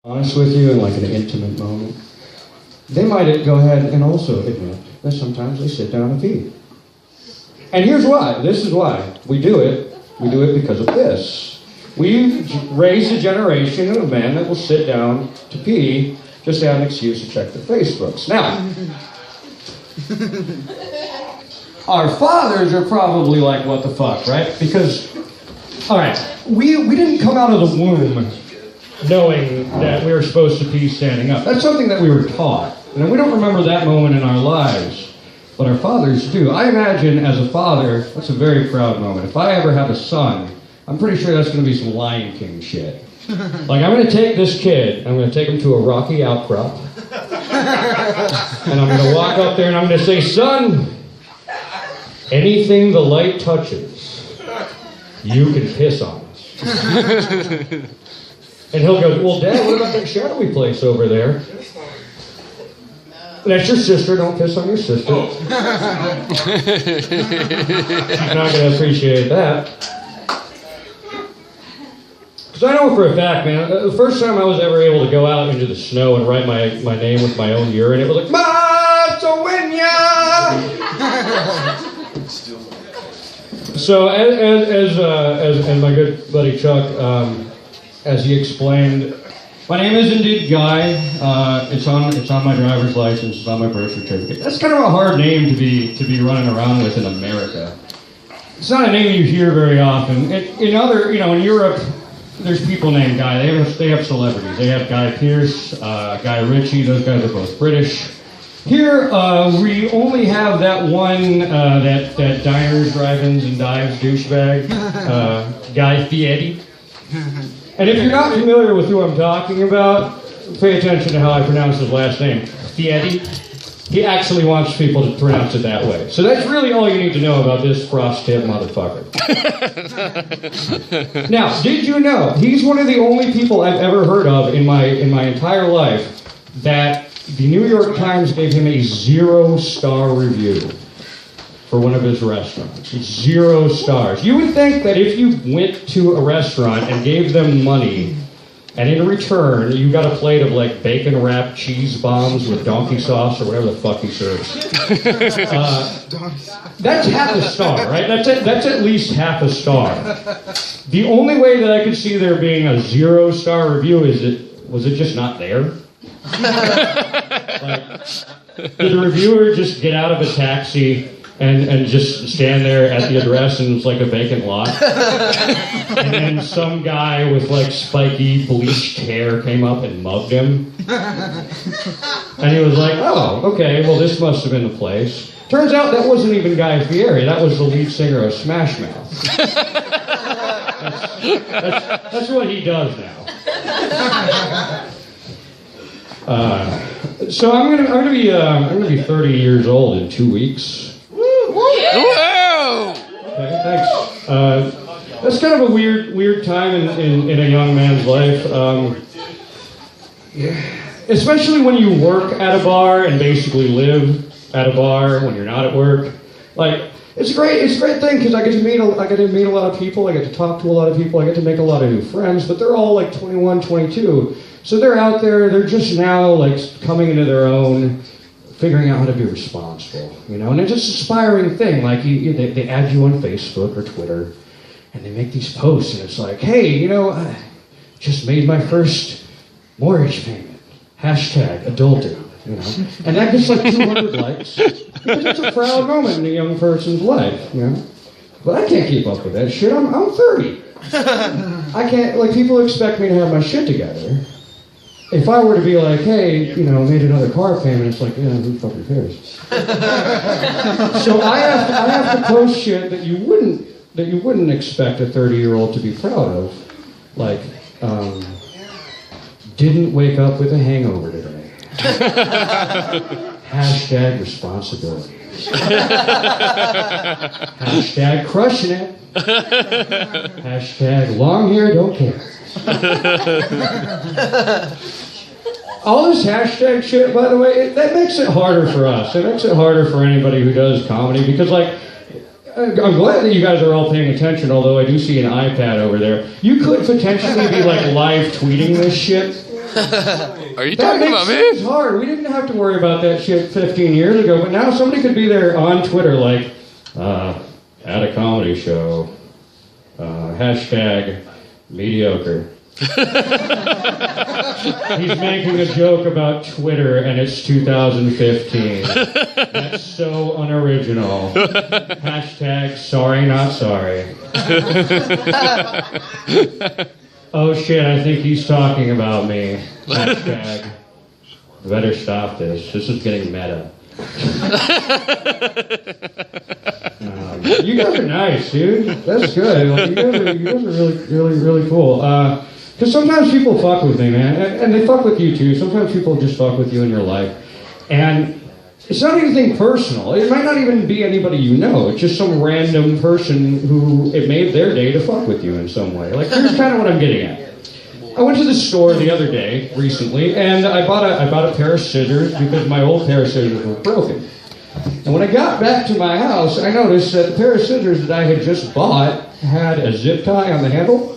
honest with you in like an intimate moment, they might go ahead and also admit that sometimes they sit down and pee. And here's why. This is why we do it. We do it because of this. We've raised a generation of men that will sit down to pee just to have an excuse to check their Facebooks. Now, our fathers are probably like, what the fuck, right? Because, all right, we didn't come out of the womb knowing that we were supposed to pee standing up. That's something that we were taught. And we don't remember that moment in our lives, but our fathers do. I imagine as a father, that's a very proud moment. If I ever have a son, I'm pretty sure that's going to be some Lion King shit. Like, I'm going to take this kid, I'm going to take him to a rocky outcrop, and I'm going to walk up there and I'm going to say, son, anything the light touches, you can piss on it. And he'll go, well, Dad, what about that shadowy place over there? That's your sister, don't piss on your sister. She's not going to appreciate that. Because I know for a fact, man, the first time I was ever able to go out into the snow and write my name with my own urine, it was like, Ma-so-win-ya! So as my good buddy Chuck, as he explained, my name is indeed Guy. It's on my driver's license. It's on my birth certificate. That's kind of a hard name to be running around with in America. It's not a name you hear very often. In Europe, there's people named Guy. They have celebrities. They have Guy Pearce, Guy Ritchie. Those guys are both British. Here, we only have that one, that diners, drive-ins, and dives douchebag, Guy Fieri. And if you're not familiar with who I'm talking about, pay attention to how I pronounce his last name, Fieri. He actually wants people to pronounce it that way. So that's really all you need to know about this frost-tip motherfucker. Now, did you know, he's one of the only people I've ever heard of in my entire life that the New York Times gave him a 0-star review for one of his restaurants. 0 stars. You would think that if you went to a restaurant and gave them money, and in return, you got a plate of like bacon-wrapped cheese bombs with donkey sauce or whatever the fuck he serves. That's half a star, right? That's at least half a star. The only way that I could see there being a 0-star review was it just not there? Like, did the reviewer just get out of a taxi and just stand there at the address and it's like a vacant lot? And then some guy with like spiky bleached hair came up and mugged him. And he was like, oh, okay, well this must have been the place. Turns out that wasn't even Guy Fieri, that was the lead singer of Smash Mouth. That's what he does now. So I'm gonna be 30 years old in 2 weeks. Whoa! Okay, thanks. That's kind of a weird time in a young man's life. Especially when you work at a bar and basically live at a bar when you're not at work. Like, it's a great thing because I get to meet a lot of people, I get to talk to a lot of people, I get to make a lot of new friends, but they're all like 21, 22. So they're out there, they're just now like coming into their own, figuring out how to be responsible, you know? And it's just an aspiring thing, like they add you on Facebook or Twitter, and they make these posts, and it's like, hey, you know, I just made my first mortgage payment, #adulting, you know? And that gets like 200 likes, because it's a proud moment in a young person's life, you know? But I can't keep up with that shit, I'm 30. I can't, like, people expect me to have my shit together. If I were to be like, hey, you know, made another car payment, it's like, yeah, who fucking cares? So I have to post shit that you wouldn't expect a 30-year-old to be proud of, like, didn't wake up with a hangover today. #responsibility. #crushing it. #long hair don't care. All this hashtag shit, by the way, that makes it harder for us. It makes it harder for anybody who does comedy because, like, I'm glad that you guys are all paying attention, although I do see an iPad over there. You could potentially be, like, live tweeting this shit Are you That talking makes about things me? hard. We didn't have to worry about that shit 15 years ago, but now somebody could be there on Twitter like, at a comedy show, hashtag mediocre. He's making a joke about Twitter and it's 2015. That's so unoriginal. Hashtag sorry not sorry. Oh shit, I think he's talking about me. Hashtag better stop this. This is getting meta. You guys are nice, dude. That's good. Like, you guys are really cool. Because sometimes people fuck with me, man, and they fuck with you too. Sometimes people just fuck with you in your life, and it's not anything personal. It might not even be anybody you know. It's just some random person who it made their day to fuck with you in some way. Like, here's kind of what I'm getting at. I went to the store the other day, recently, and I bought a pair of scissors because my old pair of scissors were broken. And when I got back to my house, I noticed that the pair of scissors that I had just bought had a zip tie on the handle.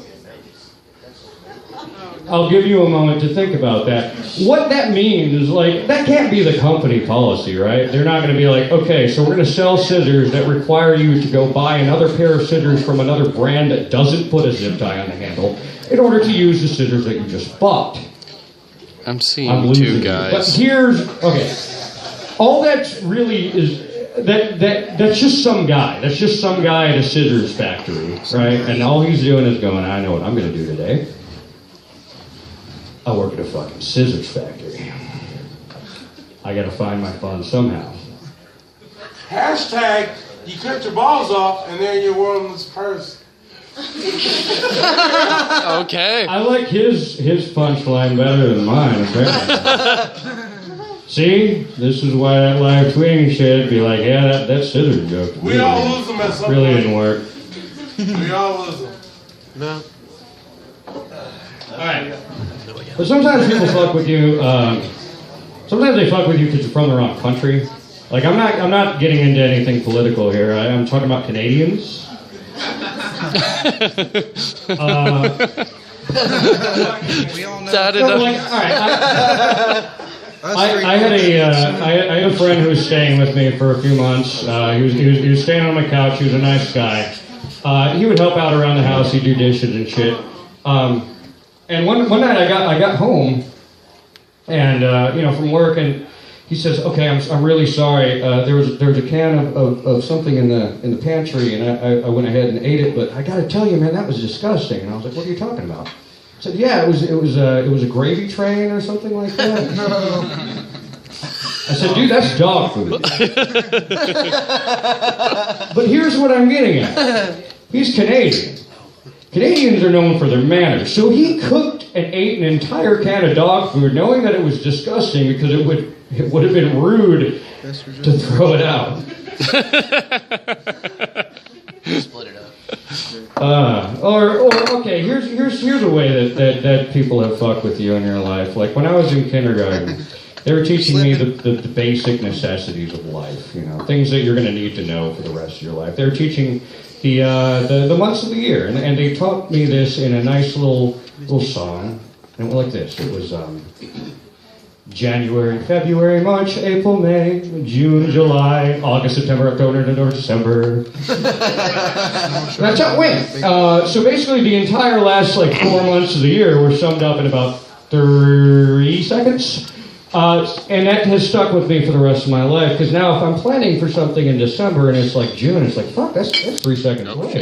I'll give you a moment to think about that. What that means is, like, that can't be the company policy, right? They're not going to be like, okay, so we're going to sell scissors that require you to go buy another pair of scissors from another brand that doesn't put a zip tie on the handle in order to use the scissors that you just bought. I'm seeing two guys. But here's, okay, all that's really is, that's just some guy. That's just some guy at a scissors factory, right? And all he's doing is going, I know what I'm going to do today. I work at a fucking scissors factory. I gotta find my fun somehow. Hashtag, you cut your balls off and then you're wearing this purse. Okay. I like his punchline better than mine, apparently. See? This is why that live tweeting shit be like, yeah, that scissors joke. We all lose them at some really point. didn't work. We all lose them. No. Alright. But sometimes people fuck with you, sometimes they fuck with you because you're from the wrong country. Like, I'm not getting into anything political here. I'm talking about Canadians. I had a friend who was staying with me for a few months. He was staying on my couch. He was a nice guy. He would help out around the house. He'd do dishes and shit. And one night I got home, and from work, and he says, "Okay, I'm really sorry. There was a can of something in the pantry, and I went ahead and ate it. But I got to tell you, man, that was disgusting." And I was like, "What are you talking about?" He said, "Yeah, it was a gravy train or something like that." I said, "Dude, that's dog food." But here's what I'm getting at. He's Canadian. Canadians are known for their manners. So he cooked and ate an entire can of dog food knowing that it was disgusting because it would have been rude to throw it out. Split it up. Okay, here's a way that people have fucked with you in your life. Like when I was in kindergarten, they were teaching me the basic necessities of life, things that you're going to need to know for the rest of your life. They were teaching the months of the year, and they taught me this in a nice little song, and it went like this. It was January, February, March, April, May, June, July, August, September, October, November, December. That's how it went. So basically the entire last 4 months of the year were summed up in about 3 seconds. And that has stuck with me for the rest of my life, because now if I'm planning for something in December and it's June, it's fuck, that's 3 seconds away.